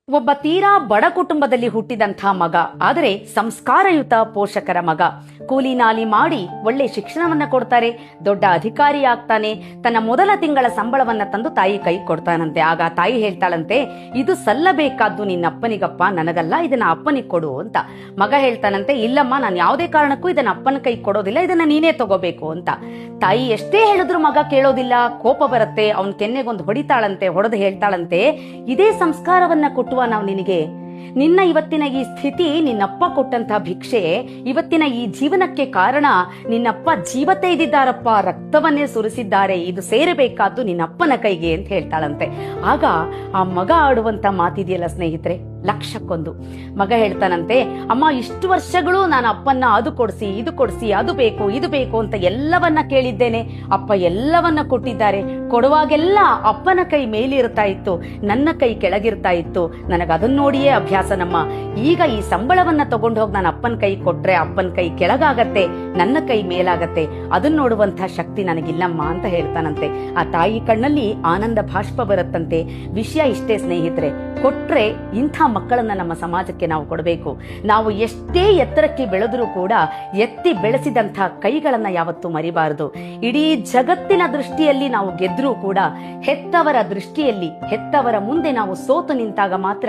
ಒಬ್ಬ ತೀರಾ ಬಡ ಕುಟುಂಬದಲ್ಲಿ ಹುಟ್ಟಿದಂಥ ಮಗ, ಆದರೆ ಸಂಸ್ಕಾರಯುತ ಪೋಷಕರ ಮಗ. ಕೂಲಿ ನಾಲಿ ಮಾಡಿ ಒಳ್ಳೆ ಶಿಕ್ಷಣವನ್ನ ಕೊಡ್ತಾರೆ, ದೊಡ್ಡ ಅಧಿಕಾರಿ ಆಗ್ತಾನೆ. ತನ್ನ ಮೊದಲ ತಿಂಗಳ ಸಂಬಳವನ್ನ ತಂದು ತಾಯಿ ಕೈ ಕೊಡ್ತಾನಂತೆ. ಆಗ ತಾಯಿ ಹೇಳ್ತಾಳಂತೆ, ಇದು ಸಲ್ಲಬೇಕಾದ್ದು ನಿನ್ನಪ್ಪನಿಗಪ್ಪ, ನನಗಲ್ಲ, ಇದನ್ನ ಅಪ್ಪನಿಗೆ ಕೊಡು ಅಂತ. ಮಗ ಹೇಳ್ತಾನಂತೆ, ಇಲ್ಲಮ್ಮ, ನಾನು ಯಾವುದೇ ಕಾರಣಕ್ಕೂ ಇದನ್ನ ಅಪ್ಪನ ಕೈ ಕೊಡೋದಿಲ್ಲ, ಇದನ್ನ ನೀನೇ ತಗೋಬೇಕು ಅಂತ. ತಾಯಿ ಎಷ್ಟೇ ಹೇಳಿದ್ರು ಮಗ ಕೇಳೋದಿಲ್ಲ. ಕೋಪ ಬರುತ್ತೆ, ಅವನ್ ಕೆನ್ನೆಗೊಂದು ಹೊಡಿತಾಳಂತೆ. ಹೊಡೆದು ಹೇಳ್ತಾಳಂತೆ, ಇದೇ ಸಂಸ್ಕಾರವನ್ನ ಕೊಟ್ಟುವ ನಾವು ನಿನಗೆ. ನಿನ್ನ ಇವತ್ತಿನ ಈ ಸ್ಥಿತಿ ನಿನ್ನಪ್ಪ ಕೊಟ್ಟಂತ ಭಿಕ್ಷೆ. ಇವತ್ತಿನ ಈ ಜೀವನಕ್ಕೆ ಕಾರಣ ನಿನ್ನಪ್ಪ ಜೀವ ತೆಗೆದಿದ್ದಾರಪ್ಪ, ರಕ್ತವನ್ನೇ ಸುರಿಸಿದ್ದಾರೆ. ಇದು ಸೇರಬೇಕಾದ್ದು ನಿನ್ನಪ್ಪನ ಕೈಗೆ ಅಂತ ಹೇಳ್ತಾಳಂತೆ. ಆಗ ಆ ಮಗ ಆಡುವಂತ ಮಾತಿದೆಯಲ್ಲ ಸ್ನೇಹಿತರೆ, ಲಕ್ಷಕ್ಕೊಂದು. ಮಗ ಹೇಳ್ತಾನಂತೆ, ಅಮ್ಮ, ಇಷ್ಟು ವರ್ಷಗಳು ನಾನು ಅಪ್ಪನ್ನ ಅದು ಕೊಡಿಸಿ ಇದು ಕೊಡಿಸಿ, ಅದು ಬೇಕು ಇದು ಬೇಕು ಅಂತ ಎಲ್ಲವನ್ನ ಕೇಳಿದ್ದೇನೆ. ಅಪ್ಪ ಎಲ್ಲವನ್ನ ಕೊಟ್ಟಿದ್ದಾರೆ. ಕೊಡುವಾಗೆಲ್ಲ ಅಪ್ಪನ ಕೈ ಮೇಲಿರ್ತಾ ಇತ್ತು, ನನ್ನ ಕೈ ಕೆಳಗಿರ್ತಾ ಇತ್ತು. ನನಗೆ ಅದನ್ನ ನೋಡಿಯೇ ಅಭ್ಯಾಸನಮ್ಮ. ಈಗ ಈ ಸಂಬಳವನ್ನ ತಗೊಂಡು ಹೋಗಿ ನಾನು ಅಪ್ಪನ ಕೈ ಕೊಟ್ರೆ ಅಪ್ಪನ ಕೈ ಕೆಳಗಾಗತ್ತೆ, ನನ್ನ ಕೈ ಮೇಲಾಗತ್ತೆ. ಅದನ್ನ ನೋಡುವಂತ ಶಕ್ತಿ ನನಗಿಲ್ಲಮ್ಮ ಅಂತ ಹೇಳ್ತಾನಂತೆ. ಆ ತಾಯಿ ಕಣ್ಣಲ್ಲಿ ಆನಂದ ಭಾಷ್ಪ ಬರುತ್ತಂತೆ. ವಿಷಯ ಇಷ್ಟೇ ಸ್ನೇಹಿತರೆ, ಕೊಟ್ರೆ ಇಂಥ ಮಕ್ಕಳನ್ನ ನಮ್ಮ ಸಮಾಜಕ್ಕೆ ನಾವು ಕೊಡಬೇಕು. ನಾವು ಎಷ್ಟೇ ಎತ್ತರಕ್ಕೆ ಬೆಳೆದರೂ ಕೂಡ ಎತ್ತಿ ಬೆಳೆಸಿದಂಥ ಕೈಗಳನ್ನ ಯಾವತ್ತೂ ಮರಿಬಾರದು. ಇಡೀ ಜಗತ್ತಿನ ದೃಷ್ಟಿಯಲ್ಲಿ ನಾವು ಗೆದ್ರೂ ಕೂಡ ಹೆತ್ತವರ ದೃಷ್ಟಿಯಲ್ಲಿ, ಹೆತ್ತವರ ಮುಂದೆ ನಾವು ಸೋತು ನಿಂತಾಗ ಮಾತ್ರ